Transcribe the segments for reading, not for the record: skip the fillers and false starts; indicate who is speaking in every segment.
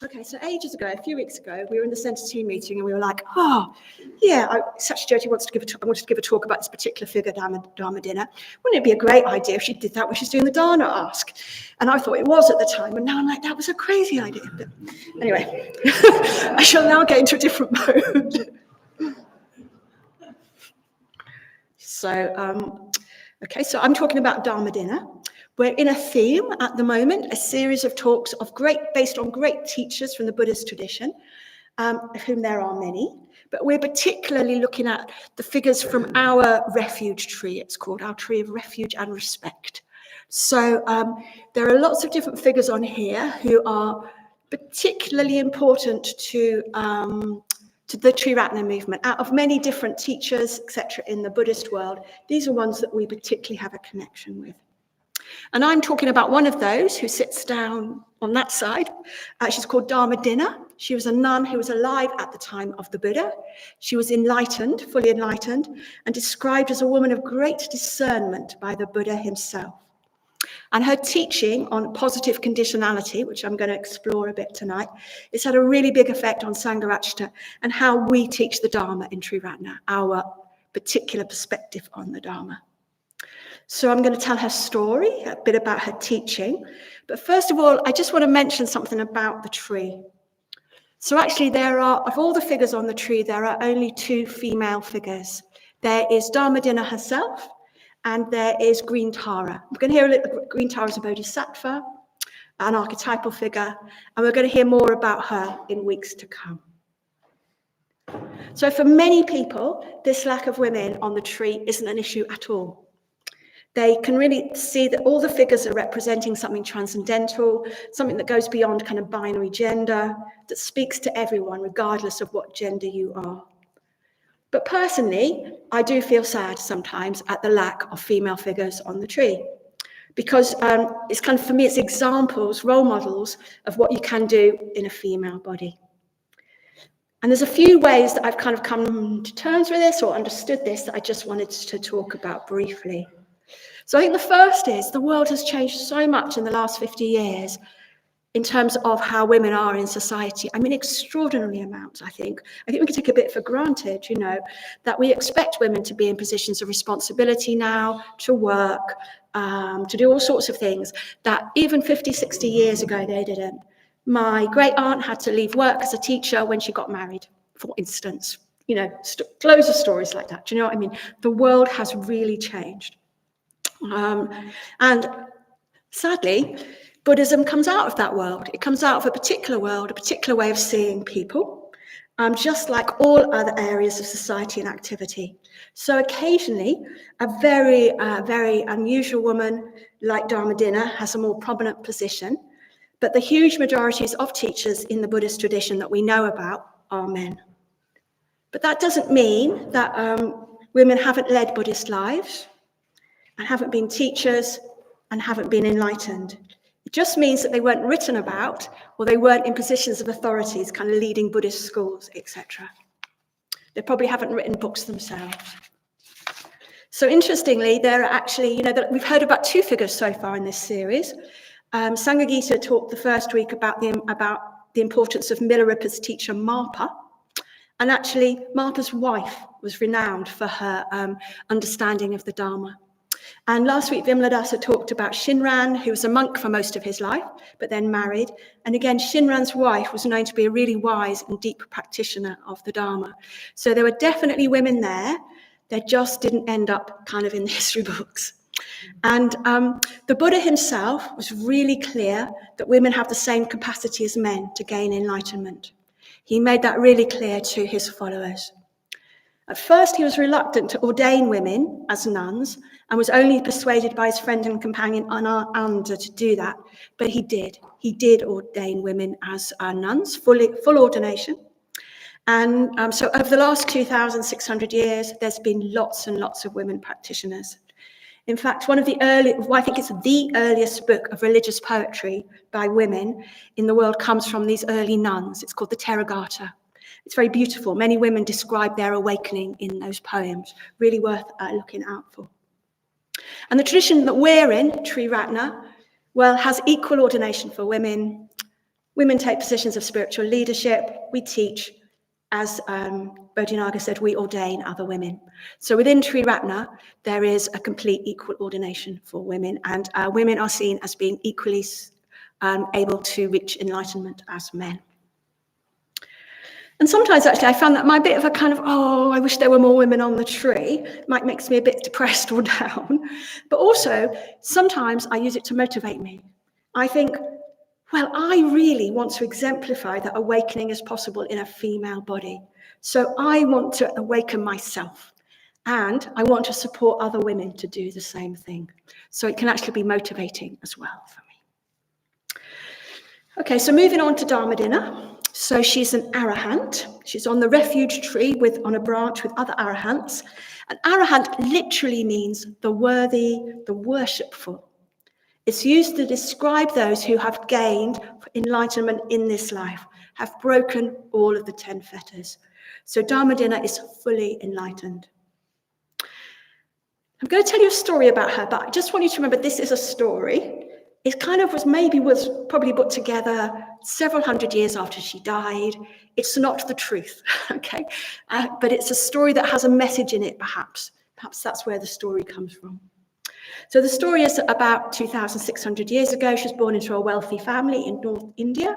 Speaker 1: Okay, so ages ago, a few weeks ago, we were in the centre team meeting and we were like, oh, yeah, Satyajyoti wants to give a talk about this particular figure, Dhammadinna. Wouldn't it be a great idea if she did that when she's doing the Dharma ask? And I thought it was at the time, and now I'm like, that was a crazy idea. But anyway, I shall now get into a different mode. So, okay, so I'm talking about Dhammadinna. We're in a theme at the moment, a series of talks based on great teachers from the Buddhist tradition, of whom there are many, but we're particularly looking at the figures from our refuge tree. It's called our tree of refuge and respect. So there are lots of different figures on here who are particularly important to the Triratna movement. Out of many different teachers, etc., in the Buddhist world, these are ones that we particularly have a connection with. And I'm talking about one of those who sits down on that side. She's called Dhammadinna. She was a nun who was alive at the time of the Buddha. She was enlightened, fully enlightened, and described as a woman of great discernment by the Buddha himself. And her teaching on positive conditionality, which I'm going to explore a bit tonight, it's had a really big effect on Sangha and how we teach the Dharma in Triratna, our particular perspective on the Dharma. So I'm going to tell her story, a bit about her teaching. But first of all, I just want to mention something about the tree. So actually of all the figures on the tree, there are only 2 female figures. There is Dhammadinna herself, and there is Green Tara. We're going to hear a little. Green Tara is a bodhisattva, an archetypal figure, and we're going to hear more about her in weeks to come. So for many people, this lack of women on the tree isn't an issue at all. They can really see that all the figures are representing something transcendental, something that goes beyond kind of binary gender, that speaks to everyone, regardless of what gender you are. But personally, I do feel sad sometimes at the lack of female figures on the tree, because it's kind of, for me, it's examples, role models of what you can do in a female body. And there's a few ways that I've kind of come to terms with this or understood this that I just wanted to talk about briefly. So I think the first is the world has changed so much in the last 50 years in terms of how women are in society. I mean, extraordinary amounts, I think. I think we can take a bit for granted, that we expect women to be in positions of responsibility now, to work, to do all sorts of things that even 50, 60 years ago, they didn't. My great aunt had to leave work as a teacher when she got married, for instance. Loads of stories like that. Do you know what I mean? The world has really changed. And sadly, Buddhism comes out of that world. It comes out of a particular world, a particular way of seeing people, just like all other areas of society and activity. So occasionally, a very, very unusual woman like Dhammadinna has a more prominent position, but the huge majorities of teachers in the Buddhist tradition that we know about are men. But that doesn't mean that women haven't led Buddhist lives, and haven't been teachers, and haven't been enlightened. It just means that they weren't written about, or they weren't in positions of authorities, kind of leading Buddhist schools, etc. They probably haven't written books themselves. So interestingly, there are actually, we've heard about 2 figures so far in this series. Sangha talked the first week about the importance of Milarepa's teacher, Marpa. And actually, Marpa's wife was renowned for her understanding of the Dharma. And last week, Vimladasa talked about Shinran, who was a monk for most of his life, but then married. And again, Shinran's wife was known to be a really wise and deep practitioner of the Dharma. So there were definitely women there. They just didn't end up kind of in the history books. And the Buddha himself was really clear that women have the same capacity as men to gain enlightenment. He made that really clear to his followers. At first, he was reluctant to ordain women as nuns and was only persuaded by his friend and companion Ananda to do that. But he did. He did ordain women as nuns, full ordination. And so over the last 2,600 years, there's been lots and lots of women practitioners. In fact, I think it's the earliest book of religious poetry by women in the world comes from these early nuns. It's called the Therigatha. It's very beautiful. Many women describe their awakening in those poems. Really worth looking out for. And the tradition that we're in, Triratna, has equal ordination for women Women take positions of spiritual leadership. We teach, as Bodhinaga said, we ordain other women. So within Triratna, there is a complete equal ordination for women, and women are seen as being equally able to reach enlightenment as men. And sometimes, actually, I found that my bit of a kind of, oh, I wish there were more women on the tree, makes me a bit depressed or down. But also, sometimes I use it to motivate me. I think, well, I really want to exemplify that awakening is possible in a female body. So I want to awaken myself, and I want to support other women to do the same thing. So it can actually be motivating as well for me. Okay, so moving on to Dhammadinna. So she's an arahant. She's on the refuge tree on a branch with other arahants. An arahant literally means the worthy, the worshipful. It's used to describe those who have gained enlightenment in this life, have broken all of the 10 fetters. So Dhammadinna is fully enlightened. I'm going to tell you a story about her, but I just want you to remember this is a story. It kind of was probably put together several hundred years after she died. It's not the truth, okay? But it's a story that has a message in it, perhaps. Perhaps that's where the story comes from. So the story is about 2,600 years ago. She was born into a wealthy family in North India.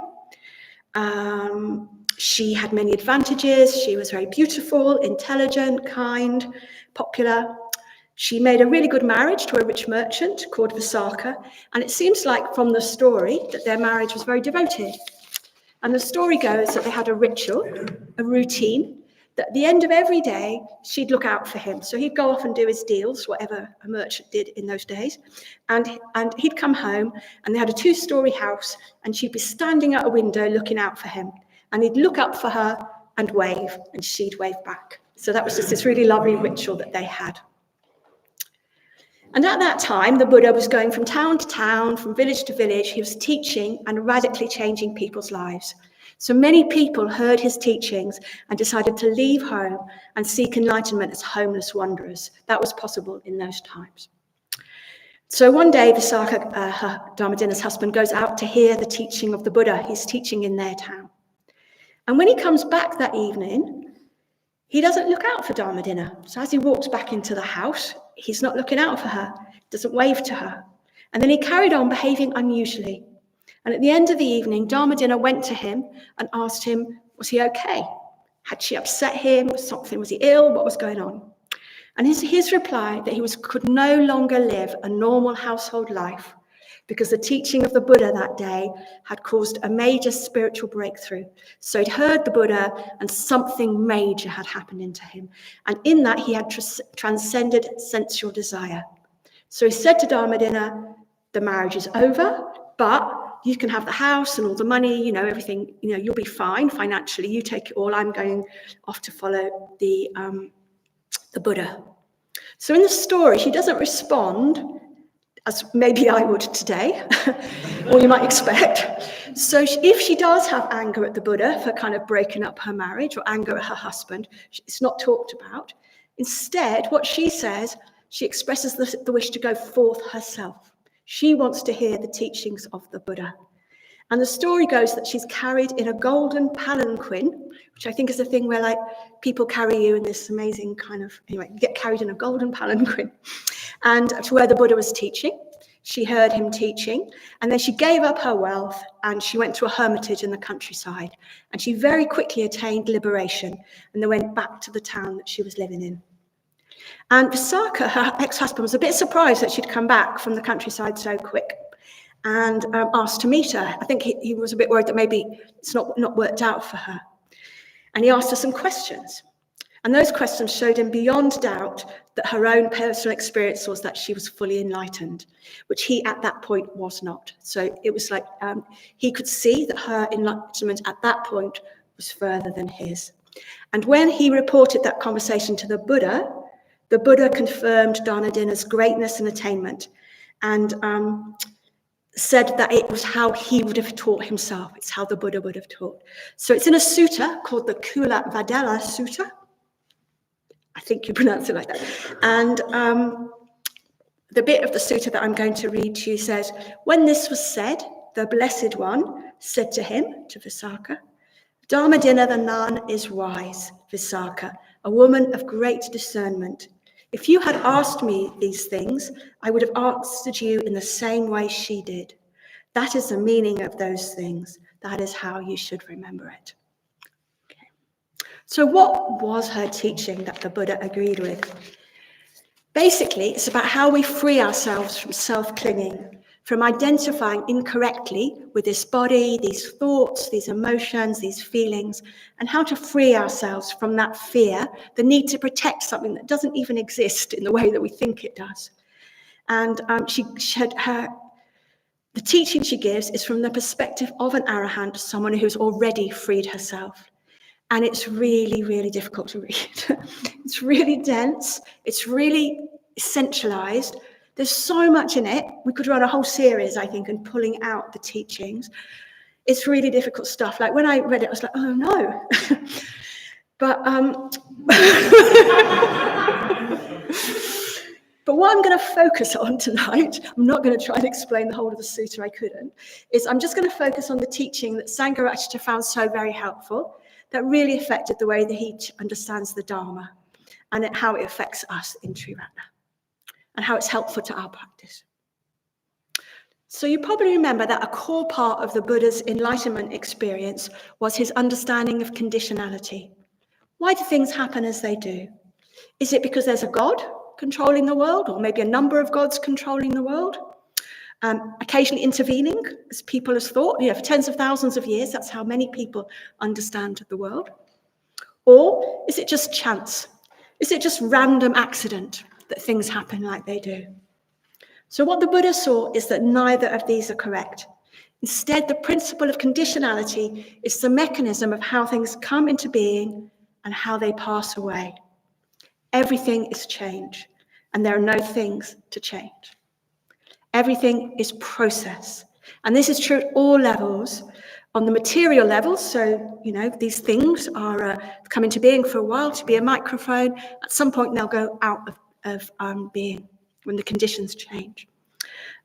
Speaker 1: She had many advantages. She was very beautiful, intelligent, kind, popular. She made a really good marriage to a rich merchant called Visakha, and it seems like from the story that their marriage was very devoted. And the story goes that they had a ritual, a routine, that at the end of every day, she'd look out for him. So he'd go off and do his deals, whatever a merchant did in those days, and he'd come home, and they had a 2-story house, and she'd be standing at a window looking out for him, and he'd look up for her and wave, and she'd wave back. So that was just this really lovely ritual that they had. And at that time, the Buddha was going from town to town, from village to village. He was teaching and radically changing people's lives. So many people heard his teachings and decided to leave home and seek enlightenment as homeless wanderers. That was possible in those times. So one day, Visakha, Dhammadinna's husband, goes out to hear the teaching of the Buddha. He's teaching in their town. And when he comes back that evening, he doesn't look out for Dhammadinna. So as he walks back into the house, he's not looking out for her, doesn't wave to her. And then he carried on behaving unusually. And at the end of the evening, Dhammadinna went to him and asked him, was he okay? Had she upset him? Was he ill? What was going on? And his reply that he could no longer live a normal household life because the teaching of the Buddha that day had caused a major spiritual breakthrough. So he'd heard the Buddha and something major had happened into him. And in that, he had transcended sensual desire. So he said to Dhammadinna, the marriage is over, but you can have the house and all the money, everything, you'll be fine financially. You take it all. I'm going off to follow the Buddha. So in the story, she doesn't respond as maybe I would today, or you might expect. So if she does have anger at the Buddha for kind of breaking up her marriage or anger at her husband, it's not talked about. Instead, what she says, she expresses the wish to go forth herself. She wants to hear the teachings of the Buddha. And the story goes that she's carried in a golden palanquin, which I think is a thing where people carry you in this amazing you get carried in a golden palanquin. And to where the Buddha was teaching. She heard him teaching, and then she gave up her wealth and she went to a hermitage in the countryside. And she very quickly attained liberation, and they went back to the town that she was living in. And Visakha, her ex-husband, was a bit surprised that she'd come back from the countryside so quick and asked to meet her. I think he was a bit worried that maybe it's not worked out for her. And he asked her some questions. And those questions showed him beyond doubt that her own personal experience was that she was fully enlightened, which he at that point was not. So it was like he could see that her enlightenment at that point was further than his. And when he reported that conversation to the Buddha confirmed Dhammadinna's greatness and attainment, and said that it was how he would have taught himself. It's how the Buddha would have taught. So it's in a sutta called the Kula Vadela Sutta. I think you pronounce it like that. And the bit of the sutta that I'm going to read to you says, when this was said, the Blessed One, said to him, to Visakha, Dhammadinna the nun is wise, Visakha, a woman of great discernment. If you had asked me these things, I would have answered you in the same way she did. That is the meaning of those things. That is how you should remember it. Okay. So what was her teaching that the Buddha agreed with? Basically, it's about how we free ourselves from self-clinging, from identifying incorrectly with this body, these thoughts, these emotions, these feelings, and how to free ourselves from that fear, the need to protect something that doesn't even exist in the way that we think it does. And the teaching she gives is from the perspective of an arahant, someone who's already freed herself. And it's really, really difficult to read. It's really dense. It's really essentialized. There's so much in it. We could run a whole series, I think, and pulling out the teachings. It's really difficult stuff. Like when I read it, I was like, oh no. But but what I'm going to focus on tonight, I'm not going to try and explain the whole of the sutta, I couldn't, is I'm just going to focus on the teaching that Sangha found so very helpful, that really affected the way that he understands the Dharma and how it affects us in Triratna and how it's helpful to our practice. So you probably remember that a core part of the Buddha's enlightenment experience was his understanding of conditionality. Why do things happen as they do? Is it because there's a God controlling the world, or maybe a number of gods controlling the world? Occasionally intervening, as people have thought, for tens of thousands of years, that's how many people understand the world. Or is it just chance? Is it just random accident that things happen like they do? So what the Buddha saw is that neither of these are correct. Instead, the principle of conditionality is the mechanism of how things come into being and how they pass away. Everything is change, and there are no things to change. Everything is process. And this is true at all levels. On the material level, so, these things are come into being for a while to be a microphone. At some point, they'll go out of being when the conditions change.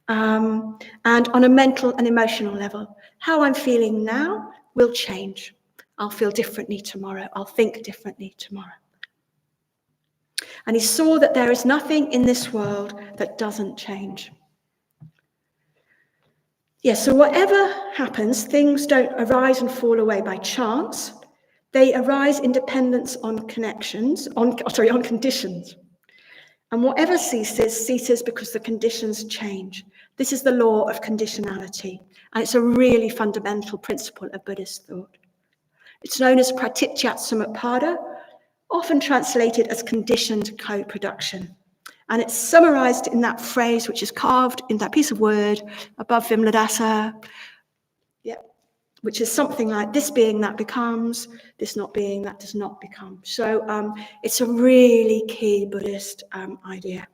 Speaker 1: And on a mental and emotional level, how I'm feeling now will change. I'll feel differently tomorrow. I'll think differently tomorrow. And he saw that there is nothing in this world that doesn't change. Yes, so whatever happens, things don't arise and fall away by chance. They arise in dependence on on conditions. And whatever ceases because the conditions change. This is the law of conditionality. And it's a really fundamental principle of Buddhist thought. It's known as pratityasamutpada, often translated as conditioned co-production. And it's summarized in that phrase, which is carved in that piece of wood above Vimladasa, which is something like this being that becomes, this not being that does not become. So it's a really key Buddhist idea.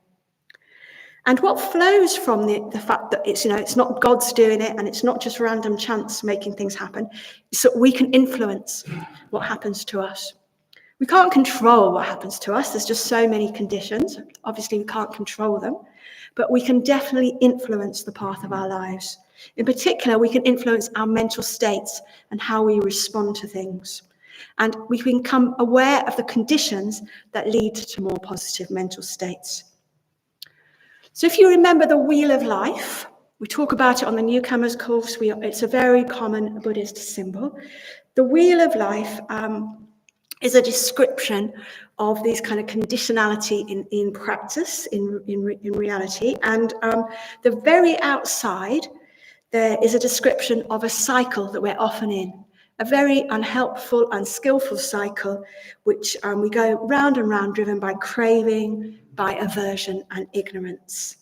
Speaker 1: And what flows from the fact that it's not God's doing it and it's not just random chance making things happen, is that we can influence what happens to us. We can't control what happens to us. There's just so many conditions. Obviously, we can't control them, but we can definitely influence the path of our lives. In particular, we can influence our mental states and how we respond to things. And we can become aware of the conditions that lead to more positive mental states. So if you remember the wheel of life, we talk about it on the newcomers course. It's a very common Buddhist symbol. The wheel of life is a description of these kind of conditionality in practice, in reality. And the very outside, there is a description of a cycle that we're often in, a very unhelpful, unskillful cycle, which we go round and round, driven by craving, by aversion and ignorance.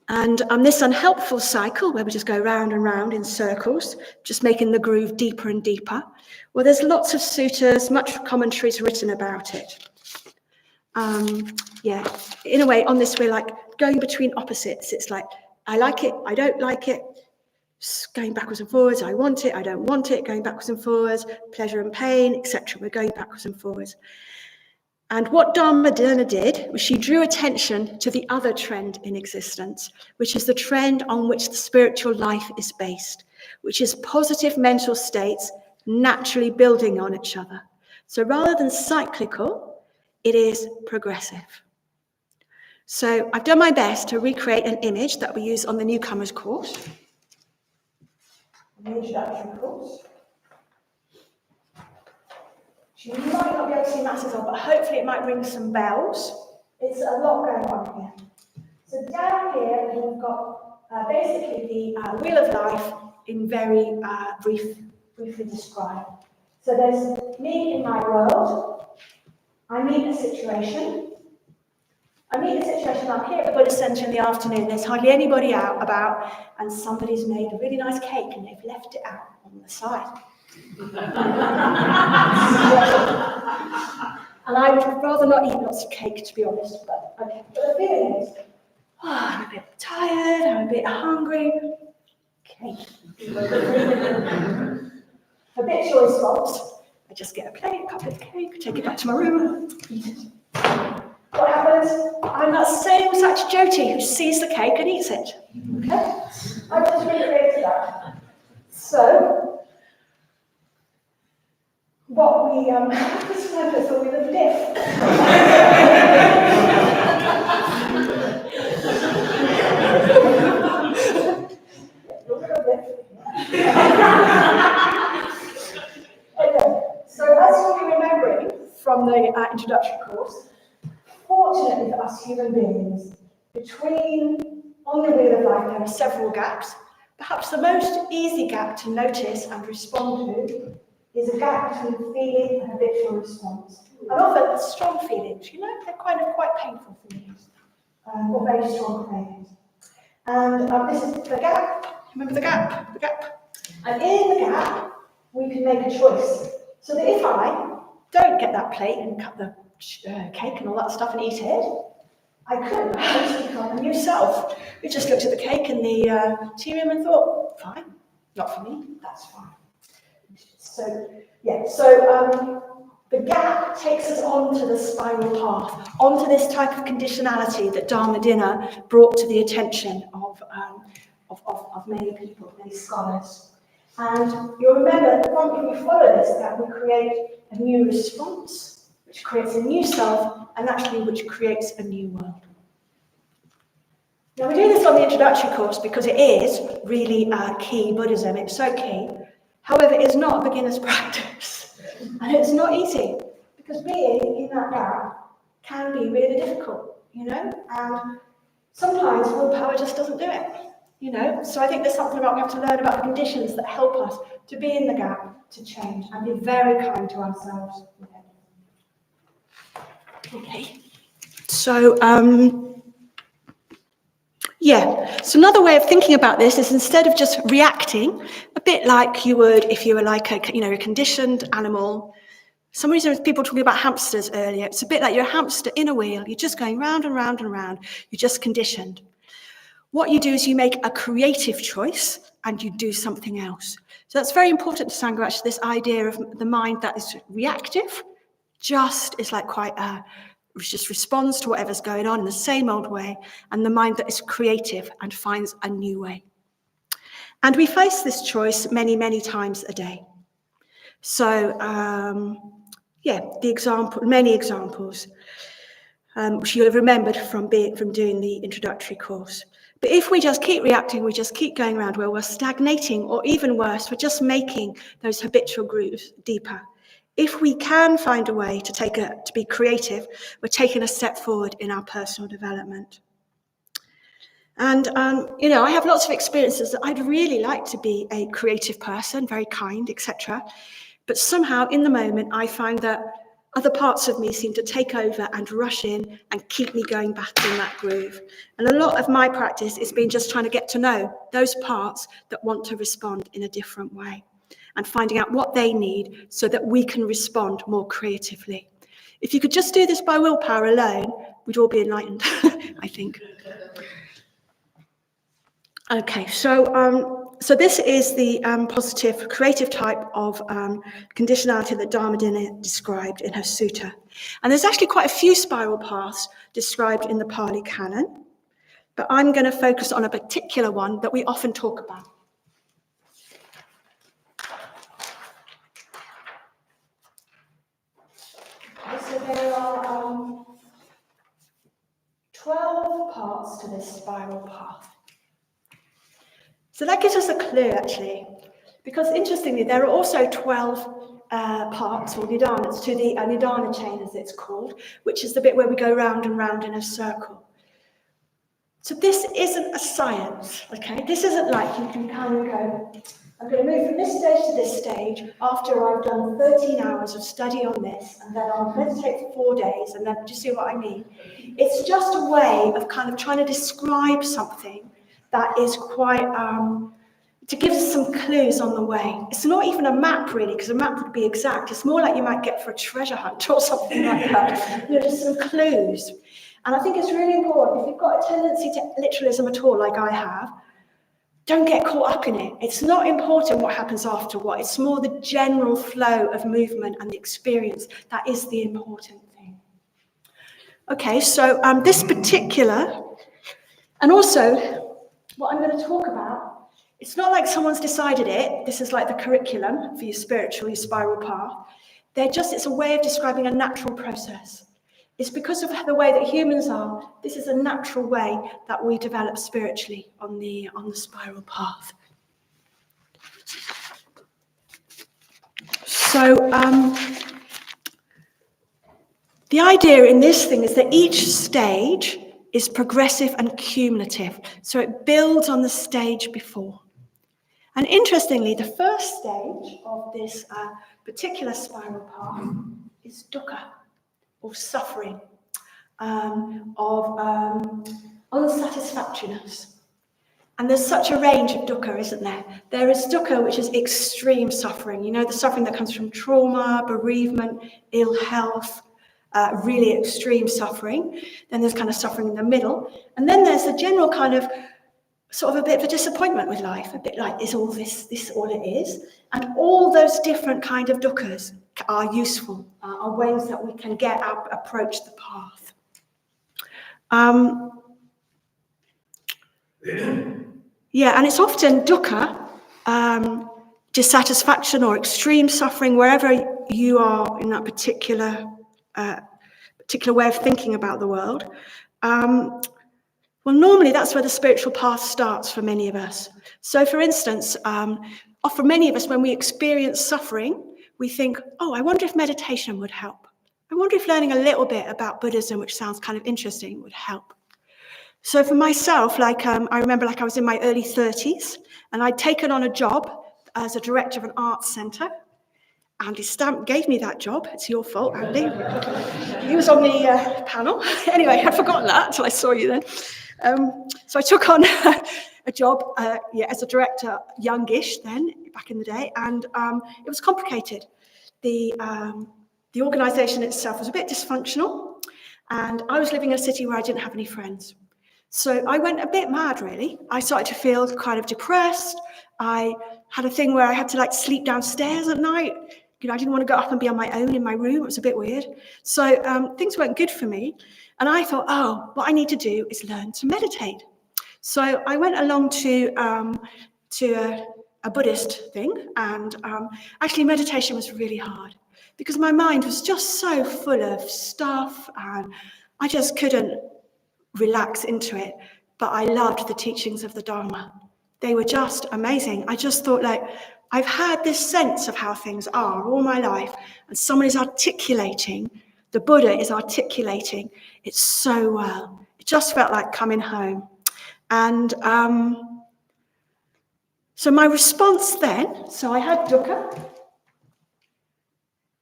Speaker 1: And this unhelpful cycle, where we just go round and round in circles, just making the groove deeper and deeper, well, there's lots of suttas, much commentaries written about it. In a way, on this, we're like going between opposites. It's like, I like it, I don't like it, going backwards and forwards, I want it, I don't want it, going backwards and forwards, pleasure and pain, etc. We're going backwards and forwards. And what Dhammadinna did was she drew attention to the other trend in existence, which is the trend on which the spiritual life is based, which is positive mental states naturally building on each other. So rather than cyclical, it is progressive. So I've done my best to recreate an image that we use on the newcomers course, the introductory course. You might not be able to see masses of, but hopefully it might ring some bells. It's a lot going on here. So down here we've got basically the wheel of life in very briefly described. So there's me in my world. I meet a situation. I'm here at the Buddhist Centre in the afternoon. There's hardly anybody out about, and somebody's made a really nice cake and they've left it out on the side. And I would rather not eat lots of cake, to be honest, but okay. But the feeling is, I'm a bit tired, I'm a bit hungry. Cake. Habitual response. I just get a plate, a cup of cake, take it back to my room, eat it. What happens? I'm that same Satyajyoti who sees the cake and eats it. Okay? I've just recreated that. So, what we this remember thought we lived diff. Okay, so as you'll be remembering from the introductory course, fortunately for us human beings, on the wheel of life there are several gaps. Perhaps the most easy gap to notice and respond to is a gap between feeling and habitual response. And often strong feelings, they're quite painful feelings, or very strong cravings. And this is the gap. Remember the gap? The gap. And in the gap, we can make a choice. So that if I don't get that plate and cut the cake and all that stuff and eat it, I could actually become a new self. We just looked at the cake in the tea room and thought, fine, not for me, that's fine. So the gap takes us onto the spiral path, onto this type of conditionality that Dhammadinna brought to the attention of many people, many scholars. And you'll remember that if we follow this, that we create a new response, which creates a new self, and actually which creates a new world. Now we do this on the introductory course because it is really key Buddhism, it's so key. However, it's not a beginner's practice, and it's not easy, because being in that gap can be really difficult, and sometimes willpower just doesn't do it, so I think there's something about we have to learn about the conditions that help us to be in the gap, to change, and be very kind to ourselves with it. Okay, so so another way of thinking about this is instead of just reacting, a bit like you would if you were like a conditioned animal. Some reason people talking about hamsters earlier. It's a bit like you're a hamster in a wheel. You're just going round and round and round. You're just conditioned. What you do is you make a creative choice and you do something else. So that's very important to Sangha, actually, this idea of the mind that is reactive, just is like which just responds to whatever's going on in the same old way, and the mind that is creative and finds a new way. And we face this choice many, many times a day. So, many examples, which you'll have remembered from doing the introductory course. But if we just keep reacting, we just keep going around where we're stagnating, or even worse, we're just making those habitual grooves deeper. If we can find a way to be creative, we're taking a step forward in our personal development. And, I have lots of experiences that I'd really like to be a creative person, very kind, etc. But somehow in the moment, I find that other parts of me seem to take over and rush in and keep me going back in that groove. And a lot of my practice has been just trying to get to know those parts that want to respond in a different way, and finding out what they need so that we can respond more creatively. If you could just do this by willpower alone, we'd all be enlightened, I think. Okay, so So this is the positive, creative type of conditionality that Dhammadinna described in her sutta. And there's actually quite a few spiral paths described in the Pali Canon, but I'm going to focus on a particular one that we often talk about. So there are 12 parts to this spiral path. So that gives us a clue, actually, because interestingly, there are also 12 parts or nidanas to the nidana chain, as it's called, which is the bit where we go round and round in a circle. So this isn't a science, okay? This isn't like you can kind of go, I'm going to move from this stage to this stage after I've done 13 hours of study on this, and then I'll meditate for 4 days, and then, do you see what I mean? It's just a way of kind of trying to describe something that is quite, to give us some clues on the way. It's not even a map, really, because a map would be exact. It's more like you might get for a treasure hunt or something like that. Just some clues. And I think it's really important, if you've got a tendency to literalism at all, like I have, don't get caught up in it. It's not important what happens after what. It's more the general flow of movement and the experience that is the important thing. Okay, so this particular, and also what I'm going to talk about, it's not like someone's decided it. This is like the curriculum for your spiritual, your spiral path. It's a way of describing a natural process. It's because of the way that humans are. This is a natural way that we develop spiritually on the spiral path. So the idea in this thing is that each stage is progressive and cumulative. So it builds on the stage before. And interestingly, the first stage of this particular spiral path is dukkha, or suffering, of unsatisfactoriness. And there's such a range of dukkha, isn't there? There is dukkha, which is extreme suffering. You know, the suffering that comes from trauma, bereavement, ill health, really extreme suffering. Then there's kind of suffering in the middle. And then there's the general kind of sort of a bit of a disappointment with life, a bit like, is all this all it is? And all those different kind of dukkhas are useful, are ways that we can approach the path. Yeah, and it's often dukkha, dissatisfaction or extreme suffering, wherever you are in that particular way of thinking about the world. Well, normally that's where the spiritual path starts for many of us. So, for instance, for many of us, when we experience suffering, we think, oh, I wonder if meditation would help. I wonder if learning a little bit about Buddhism, which sounds kind of interesting, would help. So for myself, I remember I was in my early 30s, and I'd taken on a job as a director of an arts centre. Andy Stamp gave me that job. It's your fault, Andy. He was on the panel. Anyway, I'd forgotten that until I saw you then. So I took on a job as a director, youngish then, back in the day, and it was complicated. The organisation itself was a bit dysfunctional, and I was living in a city where I didn't have any friends. So I went a bit mad, really. I started to feel kind of depressed. I had a thing where I had to sleep downstairs at night. I didn't want to go up and be on my own in my room. It was a bit weird. So things weren't good for me. And I thought, what I need to do is learn to meditate. So I went along to a Buddhist thing, and actually meditation was really hard because my mind was just so full of stuff, and I just couldn't relax into it. But I loved the teachings of the Dharma. They were just amazing. I just thought, I've had this sense of how things are all my life, and someone is articulating, the Buddha is articulating it so well. It just felt like coming home. And so my response then, so I had dukkha,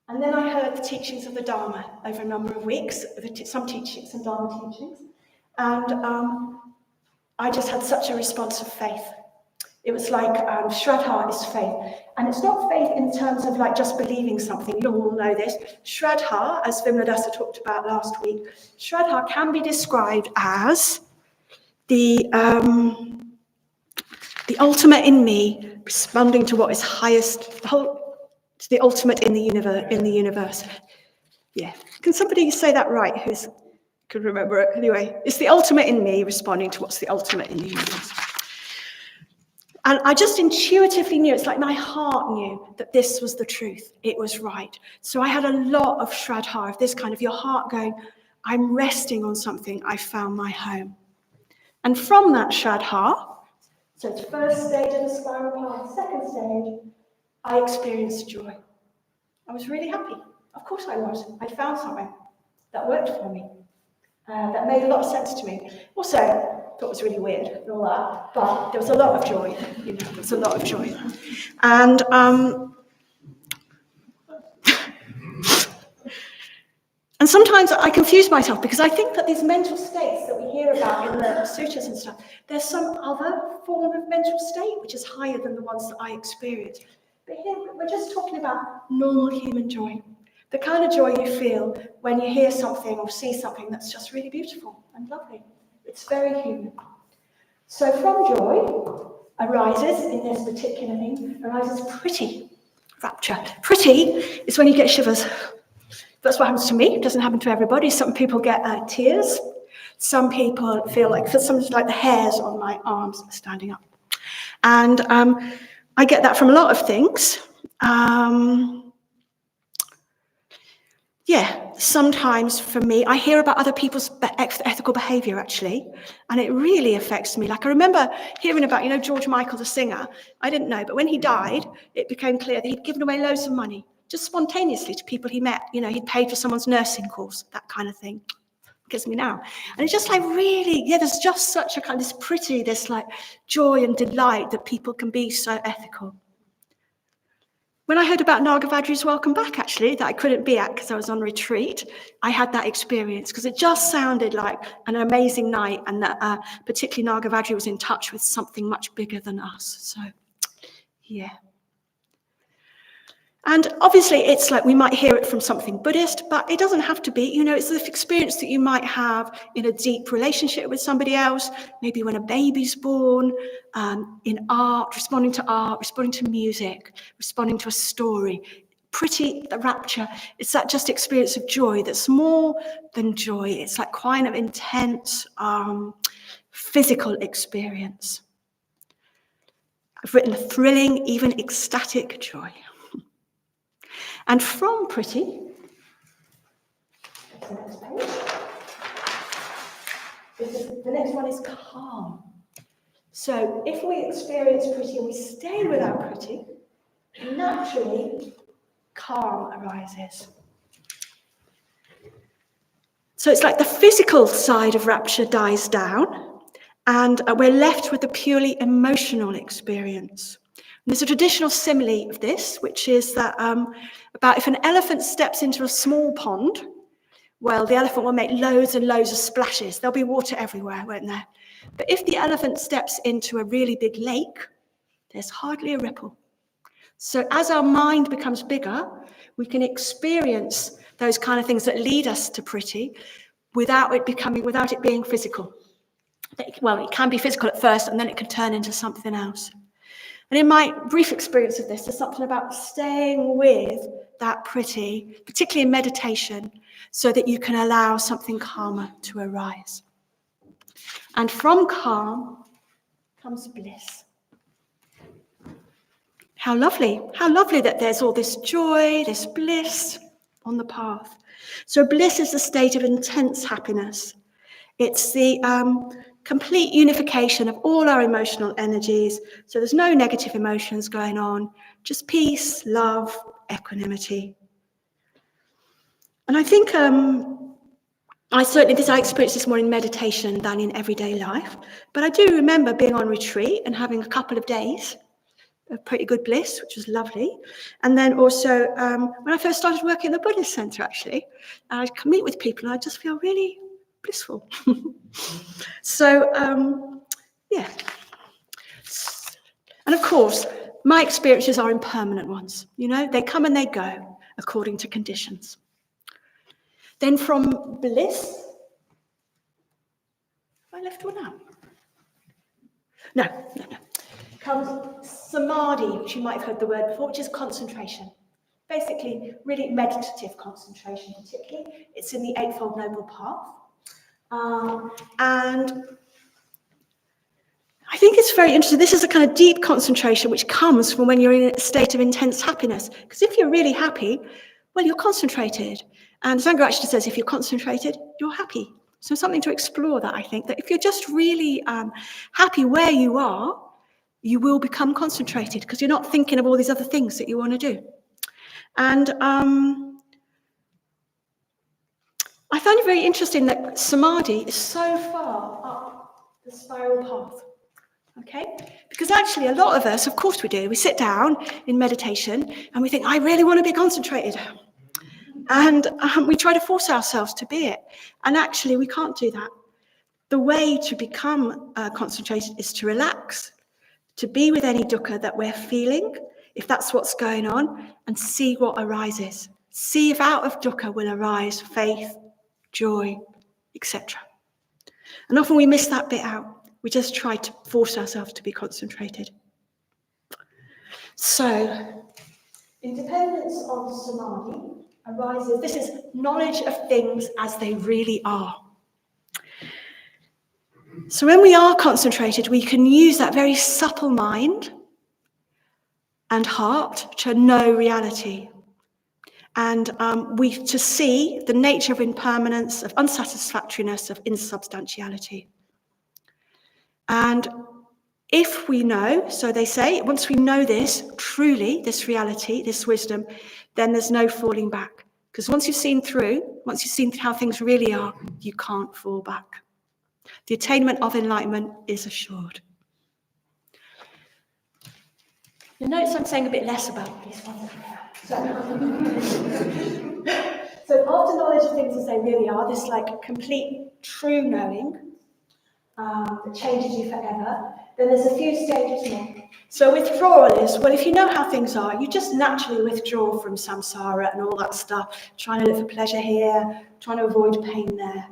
Speaker 1: and then I heard the teachings of the Dharma over a number of weeks, some teachings, some Dharma teachings, and I just had such a response of faith. It was like Shraddha is faith. And it's not faith in terms of just believing something. You all know this. Shraddha, as Vimladasa talked about last week, Shraddha can be described as the The ultimate in me responding to what is highest, to the ultimate in the universe. Yeah. Can somebody say that right? Who can remember it? Anyway, it's the ultimate in me responding to what's the ultimate in the universe. And I just intuitively knew, it's like my heart knew that this was the truth. It was right. So I had a lot of Shraddha, of this kind of your heart going, I'm resting on something, I found my home. And from that Shraddha, so it's first stage of the spiral path, second stage, I experienced joy. I was really happy. Of course I was. I found something that worked for me, that made a lot of sense to me. Also, I thought it was really weird and all that, but there was a lot of joy. There was a lot of joy. And and sometimes I confuse myself because I think that these mental states that we hear about in the sutras and stuff, there's some other form of mental state which is higher than the ones that I experience. But here we're just talking about normal human joy. The kind of joy you feel when you hear something or see something that's just really beautiful and lovely. It's very human. So from joy arises, in this particular thing, arises pretty, rapture. Pretty is when you get shivers. That's what happens to me. It doesn't happen to everybody. Some people get tears. Some people feel like, for some, like the hairs on my arms are standing up. And I get that from a lot of things. Sometimes for me, I hear about other people's ethical behaviour, actually, and it really affects me. Like, I remember hearing about, George Michael, the singer. I didn't know, but when he died, it became clear that he'd given away loads of money, just spontaneously to people he met. He'd paid for someone's nursing course, that kind of thing. It gets me now. And it's just like, really, there's just such a kind of this like joy and delight that people can be so ethical. When I heard about Nagavadri's Welcome Back, actually, that I couldn't be at because I was on retreat, I had that experience because it just sounded like an amazing night, and that particularly Nagavadri was in touch with something much bigger than us. So, yeah. And obviously, it's like we might hear it from something Buddhist, but it doesn't have to be. It's the experience that you might have in a deep relationship with somebody else, maybe when a baby's born, in art, responding to music, responding to a story. Pretty, the rapture, it's that just experience of joy that's more than joy. It's like quite an intense physical experience. I've written a thrilling, even ecstatic joy. And from pretty, the next page. The next one is calm. So if we experience pretty and we stay with our pretty, naturally calm arises. So it's like the physical side of rapture dies down, and we're left with the purely emotional experience. And there's a traditional simile of this, which is that about if an elephant steps into a small pond, well, the elephant will make loads and loads of splashes. There'll be water everywhere, won't there? But if the elephant steps into a really big lake, there's hardly a ripple. So as our mind becomes bigger, we can experience those kind of things that lead us to pretty without it being physical. Well, it can be physical at first, and then it can turn into something else. And in my brief experience of this, there's something about staying with that pretty, particularly in meditation, so that you can allow something calmer to arise. And from calm comes bliss. How lovely that there's all this joy, this bliss on the path. So bliss is the state of intense happiness. It's the complete unification of all our emotional energies. So there's no negative emotions going on, just peace, love, equanimity. And I think I experienced this more in meditation than in everyday life. But I do remember being on retreat and having a couple of days of pretty good bliss, which was lovely. And then also when I first started working at the Buddhist Center, actually, I'd meet with people and I'd just feel really blissful. So, yeah. And of course, my experiences are impermanent ones. They come and they go according to conditions. Then from bliss, I left one out. No. comes samadhi, which you might have heard the word before, which is concentration. Basically, really meditative concentration, particularly. It's in the Eightfold Noble Path. And I think it's very interesting. This is a kind of deep concentration which comes from when you're in a state of intense happiness. Because if you're really happy, well, you're concentrated. And Sangha actually says if you're concentrated, you're happy. So something to explore that, I think, that if you're just really happy where you are, you will become concentrated because you're not thinking of all these other things that you want to do. And I found it very interesting that samadhi is so far up the spiral path. Okay? Because actually a lot of us, of course we do, we sit down in meditation and we think, I really want to be concentrated. And we try to force ourselves to be it. And actually we can't do that. The way to become concentrated is to relax, to be with any dukkha that we're feeling, if that's what's going on, and see what arises. See if out of dukkha will arise faith, joy, etc. And often we miss that bit out. We just try to force ourselves to be concentrated. So, independence of samadhi arises, this is knowledge of things as they really are. So when we are concentrated, we can use that very subtle mind and heart to know reality. And to see the nature of impermanence, of unsatisfactoriness, of insubstantiality. And if we know, so they say, once we know this, truly, this reality, this wisdom, then there's no falling back. Because once you've seen how things really are, you can't fall back. The attainment of enlightenment is assured. You'll notice I'm saying a bit less about these ones. So after knowledge of things as they really are, this like complete true knowing that changes you forever, then there's a few stages more. So withdrawal is, well, if you know how things are, you just naturally withdraw from samsara and all that stuff, trying to live for pleasure here, trying to avoid pain there.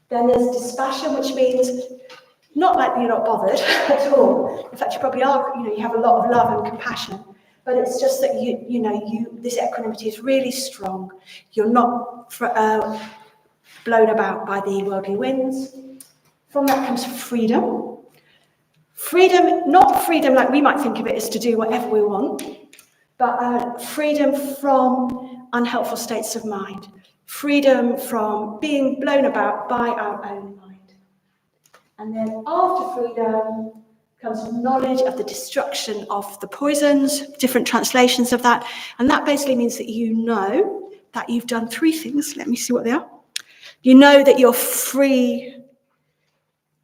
Speaker 1: Then there's dispassion, which means not like you're not bothered at all. In fact, you probably are, you have a lot of love and compassion, but it's just that this equanimity is really strong. You're not blown about by the worldly winds. From that comes freedom. Freedom, not freedom like we might think of it as to do whatever we want, but freedom from unhelpful states of mind. Freedom from being blown about by our own mind. And then after freedom comes knowledge of the destruction of the poisons, different translations of that. And that basically means that you know that you've done three things. Let me see what they are. You know that you're free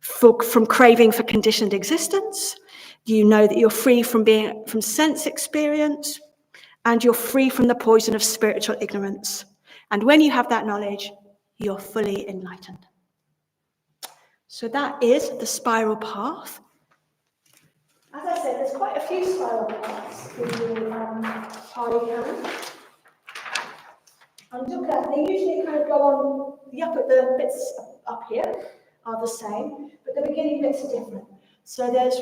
Speaker 1: from craving for conditioned existence. You know that you're free from sense experience. And you're free from the poison of spiritual ignorance. And when you have that knowledge, you're fully enlightened. So that is the spiral path. As I said, there's quite a few spiral paths in the Pali Canon. And dukkha, they usually kind of go on, the bits up here are the same, but the beginning bits are different. So there's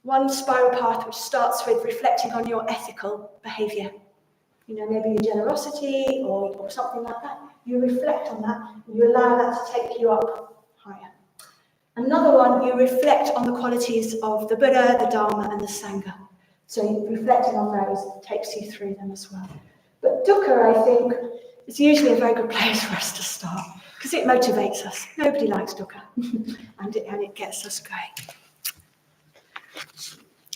Speaker 1: one spiral path which starts with reflecting on your ethical behaviour. Maybe your generosity or something like that. You reflect on that, and you allow that to take you up higher. Another one, you reflect on the qualities of the Buddha, the Dharma, and the Sangha. So reflecting on those takes you through them as well. But dukkha, I think, is usually a very good place for us to start, because it motivates us. Nobody likes dukkha, and it gets us going.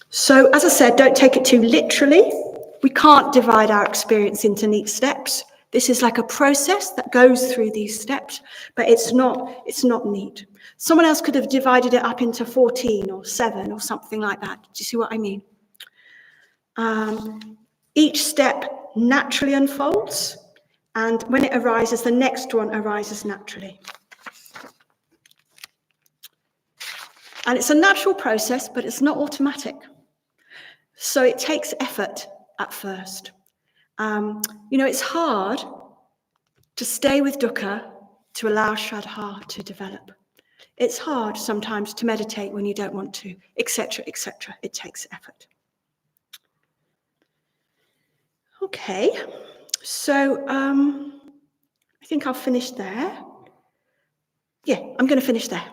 Speaker 1: So, as I said, don't take it too literally. We can't divide our experience into neat steps. This is like a process that goes through these steps, but it's not neat. Someone else could have divided it up into 14 or 7 or something like that. Do you see what I mean? Each step naturally unfolds, and when it arises, the next one arises naturally. And it's a natural process, but it's not automatic. So it takes effort at first. It's hard to stay with dukkha to allow Shraddha to develop. It's hard sometimes to meditate when you don't want to, etc., etc. It takes effort. Okay, so I think I'll finish there. Yeah, I'm going to finish there.